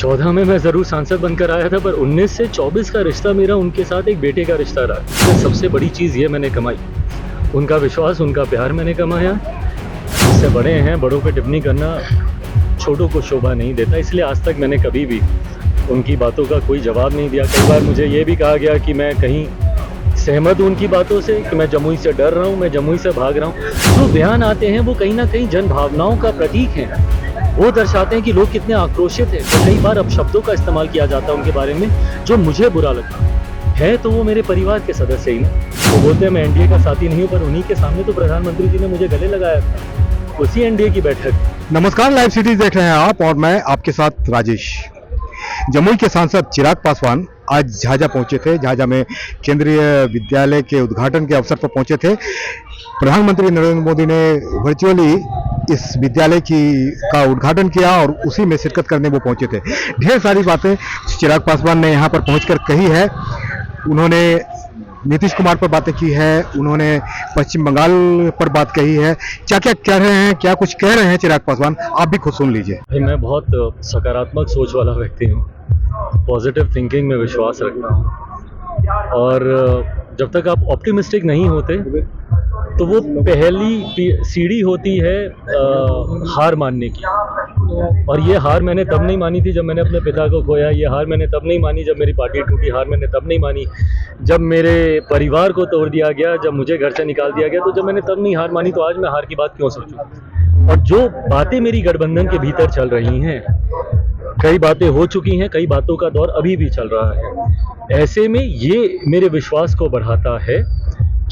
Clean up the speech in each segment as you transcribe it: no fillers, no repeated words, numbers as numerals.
14 में मैं ज़रूर सांसद बनकर आया था, पर 19 से 24 का रिश्ता मेरा उनके साथ एक बेटे का रिश्ता रहा। तो सबसे बड़ी चीज़ ये मैंने कमाई, उनका विश्वास, उनका प्यार मैंने कमाया। इससे बड़े हैं, बड़ों पे टिप्पणी करना छोटों को शोभा नहीं देता, इसलिए आज तक मैंने कभी भी उनकी बातों का कोई जवाब नहीं दिया। कई बार मुझे ये भी कहा गया कि मैं कहीं सहमत हूँ उनकी बातों से, कि मैं जमुई से डर रहा हूँ, मैं जमुई से भाग रहा हूँ। जो बयान आते हैं वो कहीं ना कहीं जन भावनाओं का प्रतीक हैं। वो दर्शाते हैं कि लोग कितने आक्रोशित हैं। तो कई बार अपशब्दों का इस्तेमाल किया जाता है उनके बारे में, जो मुझे बुरा लगता है। तो वो मेरे परिवार के सदस्य ही नहीं। वो बोलते हैं मैं एनडीए का साथी नहीं हूँ, पर उन्हीं के सामने तो प्रधानमंत्री जी ने मुझे गले लगाया था, उसी एनडीए की बैठक। नमस्कार, लाइव सिटीज देख रहे हैं आप और मैं आपके साथ राजेश। जमुई के सांसद चिराग पासवान आज झाझा पहुंचे थे। झाझा में केंद्रीय विद्यालय के उद्घाटन के अवसर पर पहुंचे थे। प्रधानमंत्री नरेंद्र मोदी ने वर्चुअली इस विद्यालय का उद्घाटन किया और उसी में शिरकत करने वो पहुंचे थे। ढेर सारी बातें चिराग पासवान ने यहां पर पहुंचकर कही है। उन्होंने नीतीश कुमार पर बातें की है, उन्होंने पश्चिम बंगाल पर बात कही है। क्या क्या कह रहे हैं, क्या कुछ कह रहे हैं चिराग पासवान, आप भी खुद सुन लीजिए। भाई, मैं बहुत सकारात्मक सोच वाला व्यक्ति हूँ, पॉजिटिव थिंकिंग में विश्वास रखता हूँ। और जब तक आप ऑप्टिमिस्टिक नहीं होते तो वो पहली सीढ़ी होती है हार मानने की। और ये हार मैंने तब नहीं मानी थी जब मैंने अपने पिता को खोया, ये हार मैंने तब नहीं मानी जब मेरी पार्टी टूटी, हार मैंने तब नहीं मानी जब मेरे परिवार को तोड़ दिया गया, जब मुझे घर से निकाल दिया गया। तो जब मैंने तब नहीं हार मानी, तो आज मैं हार की बात क्यों सोचूं। और जो बातें मेरी गठबंधन के भीतर चल रही हैं, कई बातें हो चुकी हैं, कई बातों का दौर अभी भी चल रहा है। ऐसे में ये मेरे विश्वास को बढ़ाता है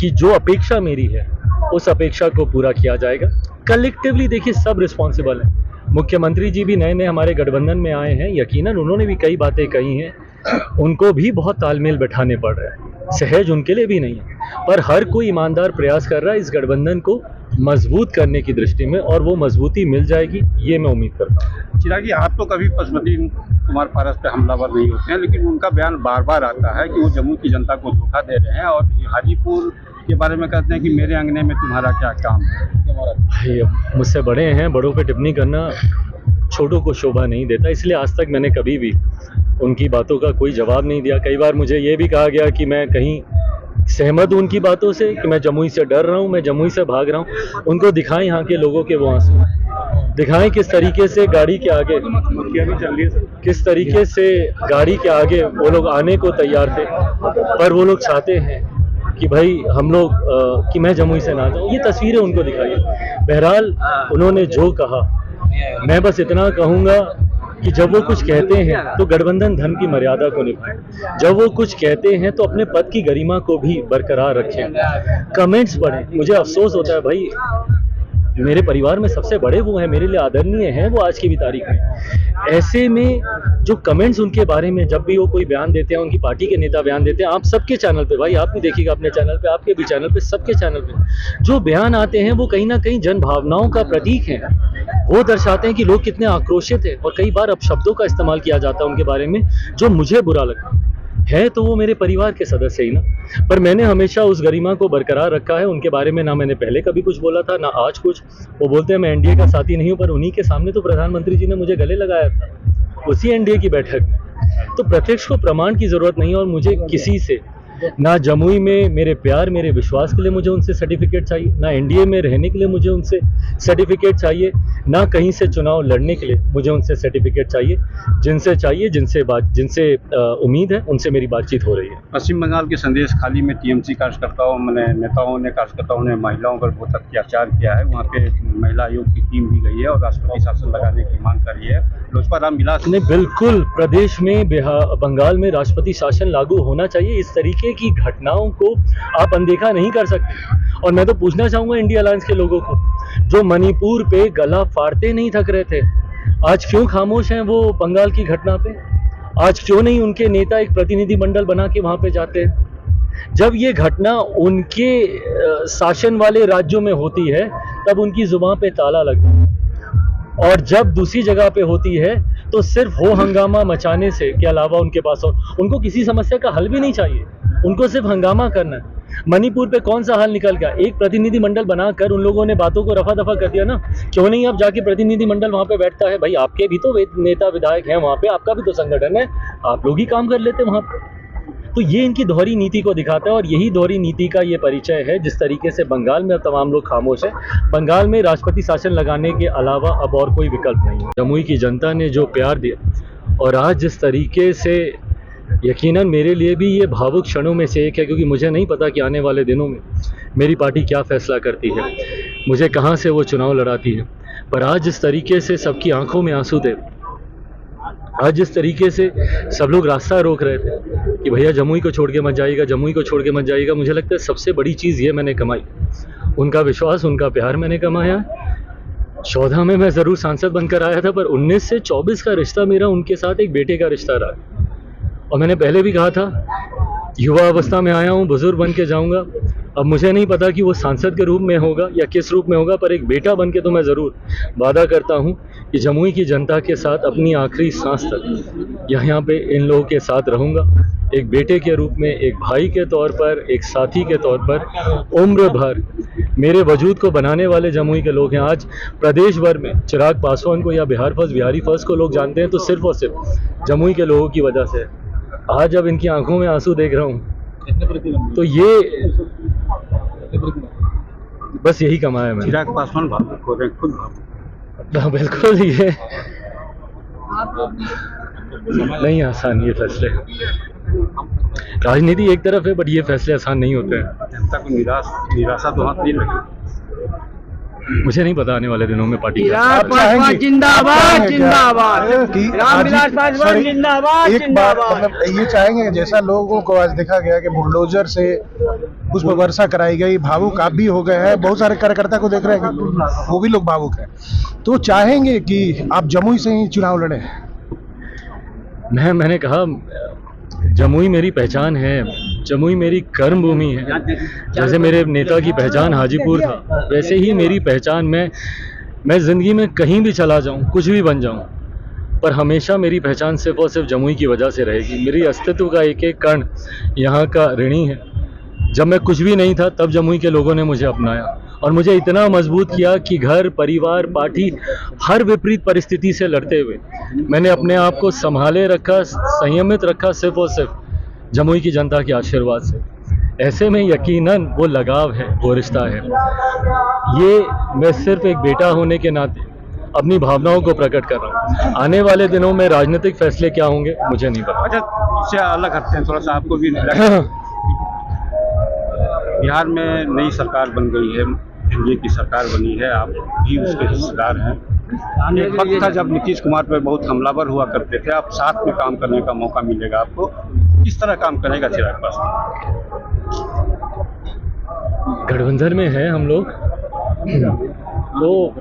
कि जो अपेक्षा मेरी है उस अपेक्षा को पूरा किया जाएगा। कलेक्टिवली देखिए, सब रिस्पॉन्सिबल है। मुख्यमंत्री जी भी नए नए हमारे गठबंधन में आए हैं, यकीनन उन्होंने भी कई बातें कही हैं, उनको भी बहुत तालमेल बैठाने पड़ रहे हैं, सहज उनके लिए भी नहीं है। पर हर कोई ईमानदार प्रयास कर रहा है इस गठबंधन को मजबूत करने की दृष्टि में, और वो मजबूती मिल जाएगी, ये मैं उम्मीद करता हूँ। चिराग जी, आप तो कभी पशुपति कुमार पारस पे हमलावर नहीं होते हैं, लेकिन उनका बयान बार बार आता है कि वो जम्मू की जनता को धोखा दे रहे हैं, और हाजीपुर के बारे में कहते हैं कि मेरे अंगने में तुम्हारा क्या काम है। मुझसे बड़े हैं, बड़ों पे टिप्पणी करना छोटों को शोभा नहीं देता, इसलिए आज तक मैंने कभी भी उनकी बातों का कोई जवाब नहीं दिया। कई बार मुझे ये भी कहा गया कि मैं कहीं सहमत हूँ उनकी बातों से, कि मैं जमुई से डर रहा हूँ, मैं जमुई से भाग रहा हूँ। उनको दिखाएं यहाँ के लोगों के वो आंसू, दिखाएं किस तरीके से गाड़ी के आगे, किस तरीके से गाड़ी के आगे वो लोग आने को तैयार थे, पर वो लोग चाहते हैं कि भाई हम लोग कि मैं जमुई से ना जाऊँ। ये तस्वीरें उनको दिखाइए। बहरहाल उन्होंने जो कहा, मैं बस इतना कहूँगा कि जब वो कुछ कहते हैं तो गठबंधन धर्म की मर्यादा को निभाएं। जब वो कुछ कहते हैं तो अपने पद की गरिमा को भी बरकरार रखें। कमेंट्स पढ़ें, मुझे अफसोस होता है भाई, मेरे परिवार में सबसे बड़े वो हैं, मेरे लिए आदरणीय हैं वो आज की भी तारीख में। ऐसे में जो कमेंट्स उनके बारे में जब भी वो कोई बयान देते हैं, उनकी पार्टी के नेता बयान देते हैं, आप सबके चैनल पे, भाई आप भी देखिएगा अपने चैनल पे, आपके भी चैनल पे, सबके चैनल पे जो बयान आते हैं वो कहीं ना कहीं जन भावनाओं का प्रतीक हैं। वो दर्शाते हैं कि लोग कितने आक्रोशित हैं। और कई बार अपशब्दों का इस्तेमाल किया जाता है उनके बारे में, जो मुझे बुरा लगता है। तो वो मेरे परिवार के सदस्य ही ना, पर मैंने हमेशा उस गरिमा को बरकरार रखा है। उनके बारे में ना मैंने पहले कभी कुछ बोला था, ना आज कुछ। वो बोलते हैं मैं एनडीए का साथी नहीं हूँ, पर उन्हीं के सामने तो प्रधानमंत्री जी ने मुझे गले लगाया था, उसी एनडीए की बैठक में। तो प्रत्यक्ष को प्रमाण की जरूरत नहीं है, और मुझे किसी से ना जमुई में मेरे प्यार, मेरे विश्वास के लिए मुझे उनसे सर्टिफिकेट चाहिए, ना एनडीए में रहने के लिए मुझे उनसे सर्टिफिकेट चाहिए, ना कहीं से चुनाव लड़ने के लिए मुझे उनसे सर्टिफिकेट चाहिए। जिनसे उम्मीद है उनसे मेरी बातचीत हो रही है। पश्चिम बंगाल के संदेश खाली में टीएमसी कार्यकर्ताओं ने महिलाओं पर बहुत अत्याचार किया है। वहाँ पे महिला आयोग की टीम भी गई है और राष्ट्रपति शासन लगाने की मांग कर रही है। लोजपा रामविलास ने बिल्कुल, प्रदेश में, बंगाल में राष्ट्रपति शासन लागू होना चाहिए। इस तरीके की घटनाओं को आप अनदेखा नहीं कर सकते। और मैं तो पूछना चाहूंगा इंडिया अलायंस के लोगों को, जो मणिपुर पे गला फाड़ते नहीं थक रहे थे, आज क्यों खामोश हैं वो बंगाल की घटना पे? आज क्यों नहीं उनके नेता एक प्रतिनिधि मंडल बना के वहां पे जाते हैं? जब ये घटना उनके शासन वाले राज्यों में होती है तब उनकी जुबान पे ताला लगता है, और जब दूसरी जगह पे होती है तो सिर्फ हो हंगामा मचाने से के अलावा उनके पास और उनको किसी समस्या का हल भी नहीं चाहिए। उनको सिर्फ हंगामा करना है। मणिपुर पे कौन सा हाल निकल गया? एक प्रतिनिधिमंडल बनाकर उन लोगों ने बातों को रफा दफा कर दिया ना। क्यों नहीं अब जाके प्रतिनिधिमंडल वहाँ पे बैठता है? भाई आपके भी तो नेता विधायक हैं वहाँ पे, आपका भी तो संगठन है, आप लोग ही काम कर लेते वहाँ पे। तो ये इनकी दोहरी नीति को दिखाता है और यही दोहरी नीति का ये परिचय है जिस तरीके से बंगाल में अब तमाम लोग खामोश हैं। बंगाल में राष्ट्रपति शासन लगाने के अलावा अब और कोई विकल्प नहीं है। जमुई की जनता ने जो प्यार दिया और आज जिस तरीके से, यकीनन मेरे लिए भी ये भावुक क्षणों में से एक है, क्योंकि मुझे नहीं पता कि आने वाले दिनों में मेरी पार्टी क्या फैसला करती है, मुझे कहाँ से वो चुनाव लड़ाती है। पर आज जिस तरीके से सबकी आंखों में आंसू थे, आज जिस तरीके से सब लोग रास्ता रोक रहे थे कि भैया जमुई को छोड़ के मत जाइएगा, जमुई को छोड़ के मत जाइएगा, मुझे लगता है सबसे बड़ी चीज़ ये मैंने कमाई, उनका विश्वास, उनका प्यार मैंने कमाया। 14 में मैं ज़रूर सांसद बनकर आया था, पर 19 से 24 का रिश्ता मेरा उनके साथ एक बेटे का रिश्ता रहा। और मैंने पहले भी कहा था, युवा अवस्था में आया हूँ, बुजुर्ग बन के जाऊँगा। अब मुझे नहीं पता कि वो सांसद के रूप में होगा या किस रूप में होगा, पर एक बेटा बन के तो मैं ज़रूर वादा करता हूँ कि जमुई की जनता के साथ अपनी आखिरी सांस तक यहाँ पे इन लोगों के साथ रहूँगा, एक बेटे के रूप में, एक भाई के तौर पर, एक साथी के तौर पर। उम्र भर मेरे वजूद को बनाने वाले जमुई के लोग हैं। आज प्रदेश भर में चिराग पासवान को या बिहार फर्स्ट, बिहारी फर्स्ट को लोग जानते हैं तो सिर्फ और सिर्फ जमुई के लोगों की वजह से। आज जब इनकी आंखों में आंसू देख रहा हूँ तो ये बस यही कमाया मैंने। चिराग पासवान भावुक हो रहे हैं, खुद भावुक। हाँ बिल्कुल, ये नहीं आसान ये फैसले। राजनीति एक तरफ है, बट ये फैसले आसान नहीं होते हैं। जनता को निराशा तो हाथ नहीं लगी। मुझे नहीं पता आने वाले दिनों में पार्टी क्या चिराग पासवान जिंदाबाद जिंदाबाद, रामविलास पासवान जिंदाबाद एक बार जिंदाबाद। मतलब ये चाहेंगे, जैसा लोगों को आज देखा गया कि बुलडोजर से पुष्प वर्षा कराई गई, भावुक आप भी हो गए हैं, बहुत सारे कार्यकर्ता को देख रहे हैं कि वो भी लोग भावुक हैं, तो चाहेंगे कि आप जमुई से ही चुनाव लड़े? मैंने कहा, जमुई मेरी पहचान है, जमुई मेरी कर्म भूमि है। जैसे मेरे नेता की पहचान हाजीपुर था, वैसे ही मेरी पहचान, मैं ज़िंदगी में कहीं भी चला जाऊं, कुछ भी बन जाऊं, पर हमेशा मेरी पहचान सिर्फ और सिर्फ जमुई की वजह से रहेगी। मेरी अस्तित्व का एक एक कण यहाँ का ऋणी है। जब मैं कुछ भी नहीं था तब जमुई के लोगों ने मुझे अपनाया और मुझे इतना मजबूत किया कि घर, परिवार, पार्टी, हर विपरीत परिस्थिति से लड़ते हुए मैंने अपने आप को संभाले रखा, संयमित रखा, सिर्फ और सिर्फ जमुई की जनता के आशीर्वाद से। ऐसे में यकीनन वो लगाव है, वो रिश्ता है। ये मैं सिर्फ एक बेटा होने के नाते अपनी भावनाओं को प्रकट कर रहा हूँ। आने वाले दिनों में राजनीतिक फैसले क्या होंगे मुझे नहीं पता। अच्छा, इससे अलग हटते हैं थोड़ा सा, आपको भी बिहार में नई सरकार बन गई है, एनडीए की सरकार बनी है, आप भी उसके हिस्सेदार हैं। एक वक्त था जब नीतीश कुमार पर बहुत हमलावर हुआ करते थे, अब साथ में काम करने का मौका मिलेगा आपको, किस तरह काम करेगा चिराग पासवान? गठबंधन में है हम लोग, तो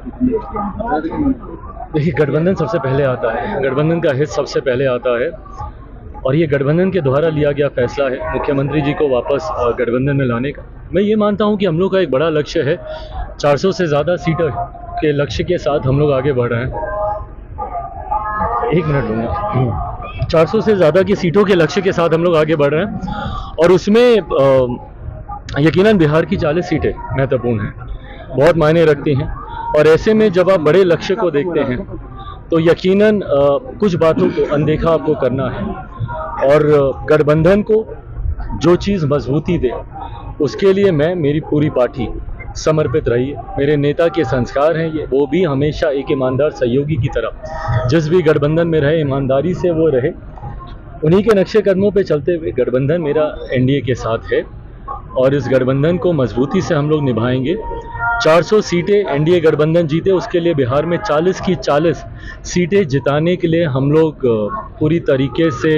देखिए गठबंधन सबसे पहले आता है, गठबंधन का हित सबसे पहले आता है और ये गठबंधन के द्वारा लिया गया फैसला है मुख्यमंत्री जी को वापस गठबंधन में लाने का। मैं ये मानता हूँ कि हम लोग का एक बड़ा लक्ष्य है, 400 से ज़्यादा सीटों के लक्ष्य के साथ हम लोग आगे बढ़ रहे हैं। एक मिनट दूँगा। 400 से ज़्यादा की सीटों के लक्ष्य के साथ हम लोग आगे बढ़ रहे हैं और उसमें यकीनन बिहार की 40 सीटें महत्वपूर्ण हैं, बहुत मायने रखती हैं। और ऐसे में जब आप बड़े लक्ष्य को देखते हैं तो यकीनन कुछ बातों को अनदेखा आपको करना है और गठबंधन को जो चीज़ मजबूती दे उसके लिए मैं, मेरी पूरी पार्टी समर्पित रही है। मेरे नेता के संस्कार हैं ये, वो भी हमेशा एक ईमानदार सहयोगी की तरह जिस भी गठबंधन में रहे ईमानदारी से वो रहे, उन्हीं के नक्शे कदमों पे चलते हुए गठबंधन मेरा एनडीए के साथ है और इस गठबंधन को मजबूती से हम लोग निभाएंगे। 400 सीटें एनडीए गठबंधन जीते, उसके लिए बिहार में 40 की 40 सीटें जिताने के लिए हम लोग पूरी तरीके से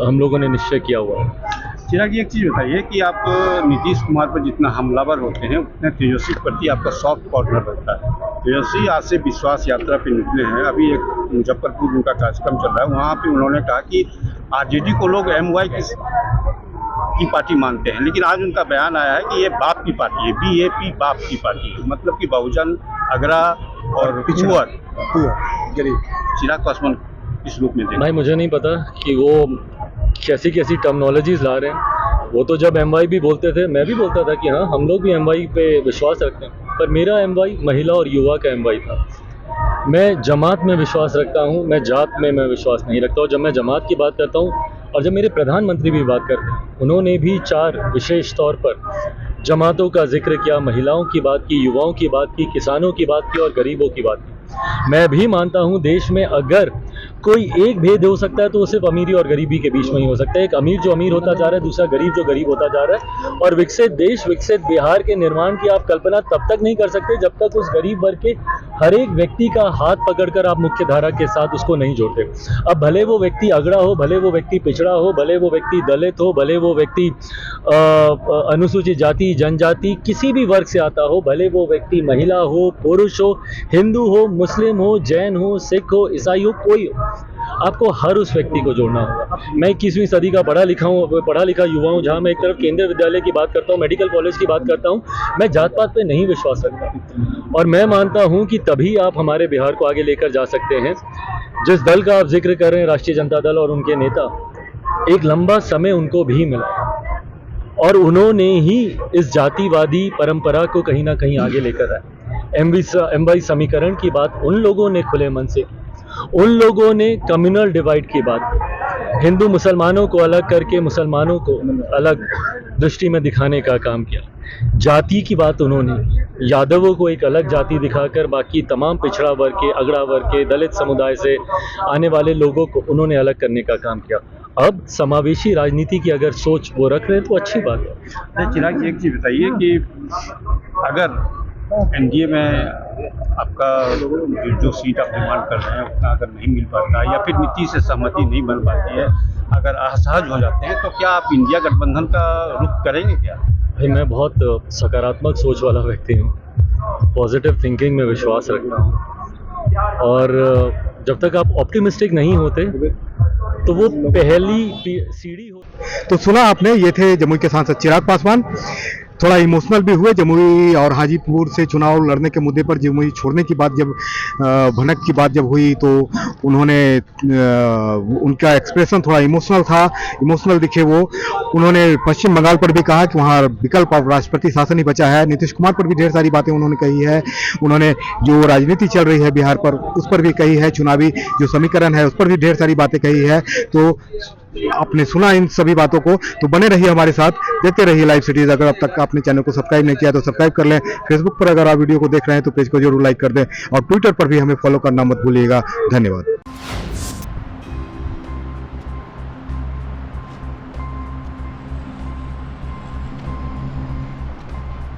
हम लोगों ने निश्चय किया हुआ है। चिराग, एक चीज़ बताइए कि आप नीतीश कुमार पर जितना हमलावर होते हैं उतने तेजस्वी के प्रति आपका सॉफ्ट कॉर्नर रहता है। तेजस्वी आज से विश्वास यात्रा पे निकले हैं, अभी एक मुजफ्फरपुर उनका कार्यक्रम चल रहा है, वहाँ पे उन्होंने कहा कि आरजेडी को लोग एमवाई की पार्टी मानते हैं, लेकिन आज उनका बयान आया है कि ये बाप की पार्टी है, बीएपी बाप की पार्टी है, मतलब कि बहुजन, अगरा और पुअर गरीब। चिराग पासवान इस रूप में भाई मुझे नहीं पता कि वो कैसी कैसी टर्मिनोलॉजीज ला रहे हैं, वो तो जब MY भी बोलते थे, मैं भी बोलता था कि हाँ हम लोग भी MY पे विश्वास रखते हैं, पर मेरा MY महिला और युवा का MY था। मैं जमात में विश्वास रखता हूँ, मैं जात में मैं विश्वास नहीं रखता हूँ। जब मैं जमात की बात करता हूँ और जब मेरे प्रधानमंत्री भी बात करते हैं, उन्होंने भी 4 विशेष तौर पर जमातों का जिक्र किया, महिलाओं की बात की, युवाओं की बात की, किसानों की बात की और गरीबों की बात की। मैं भी मानता हूँ देश में अगर कोई एक भेद हो सकता है तो वो सिर्फ अमीरी और गरीबी के बीच में ही हो सकता है। एक अमीर जो अमीर होता जा रहा है, दूसरा गरीब जो गरीब होता जा रहा है। और विकसित देश, विकसित बिहार के निर्माण की आप कल्पना तब तक नहीं कर सकते जब तक उस गरीब वर्ग के हर एक व्यक्ति का हाथ पकड़कर आप मुख्य धारा के साथ उसको नहीं जोड़ते। अब भले वो व्यक्ति अगड़ा हो, भले वो व्यक्ति पिछड़ा हो, भले वो व्यक्ति दलित हो, भले वो व्यक्ति अनुसूचित जाति जनजाति किसी भी वर्ग से आता हो, भले वो व्यक्ति महिला हो, पुरुष हो, हिंदू हो, मुस्लिम हो, जैन हो, सिख हो, ईसाई हो, कोई हो, आपको हर उस व्यक्ति को जोड़ना होगा। मैं 21वीं सदी का पढ़ा लिखा युवा हूँ, जहाँ मैं एक तरफ केंद्रीय विद्यालय की बात करता हूँ, मेडिकल कॉलेज की बात करता हूँ। मैं जात पात पे नहीं विश्वास रखता और मैं मानता हूँ कि तभी आप हमारे बिहार को आगे लेकर जा सकते हैं। जिस दल का आप जिक्र कर रहे हैं, राष्ट्रीय जनता दल, और उनके नेता, एक लंबा समय उनको भी मिला और उन्होंने ही इस जातिवादी परंपरा को कहीं ना कहीं आगे लेकर आए। MY समीकरण की बात उन लोगों ने खुले मन से की, उन लोगों ने कम्युनल डिवाइड की बात की, हिंदू मुसलमानों को अलग करके मुसलमानों को अलग दृष्टि में दिखाने का काम किया। जाति की बात उन्होंने की, यादवों को एक अलग जाति दिखाकर बाकी तमाम पिछड़ा वर्ग के, अगड़ा वर्ग के, दलित समुदाय से आने वाले लोगों को उन्होंने अलग करने का काम किया। अब समावेशी राजनीति की अगर सोच वो रख रहे हैं तो अच्छी बात है। चिराग जी, एक चीज़ बताइए कि अगर NDA में आपका जो सीट आप डिमांड कर रहे हैं उतना अगर नहीं मिल पाता या फिर नीति से सहमति नहीं बन पाती है, अगर असहज हो जाते हैं, तो क्या आप इंडिया गठबंधन का रुख करेंगे क्या? भाई मैं बहुत सकारात्मक सोच वाला व्यक्ति हूँ, पॉजिटिव थिंकिंग में विश्वास रखता हूँ और जब तक आप ऑप्टिमिस्टिक नहीं होते तो वो पहली सीढ़ी होती। तो सुना आपने, ये थे जमुई के सांसद चिराग पासवान। थोड़ा इमोशनल भी हुए। जमुई और हाजीपुर से चुनाव लड़ने के मुद्दे पर जमुई छोड़ने की बात जब भनक की बात जब हुई तो उन्होंने उनका एक्सप्रेशन थोड़ा इमोशनल था, इमोशनल दिखे वो। उन्होंने पश्चिम बंगाल पर भी कहा कि वहाँ विकल्प और राष्ट्रपति शासन ही बचा है। नीतीश कुमार पर भी ढेर सारी बातें उन्होंने कही है। उन्होंने जो राजनीति चल रही है बिहार पर उस पर भी कही है, चुनावी जो समीकरण है उस पर भी ढेर सारी बातें कही है। तो आपने सुना इन सभी बातों को, तो बने रहिए हमारे साथ, देखते रहिए लाइव सिटीज। अगर अब तक आपने चैनल को सब्सक्राइब नहीं किया तो सब्सक्राइब कर लें। फेसबुक पर अगर आप वीडियो को देख रहे हैं तो पेज को जरूर लाइक कर दें और ट्विटर पर भी हमें फॉलो करना मत भूलिएगा। धन्यवाद।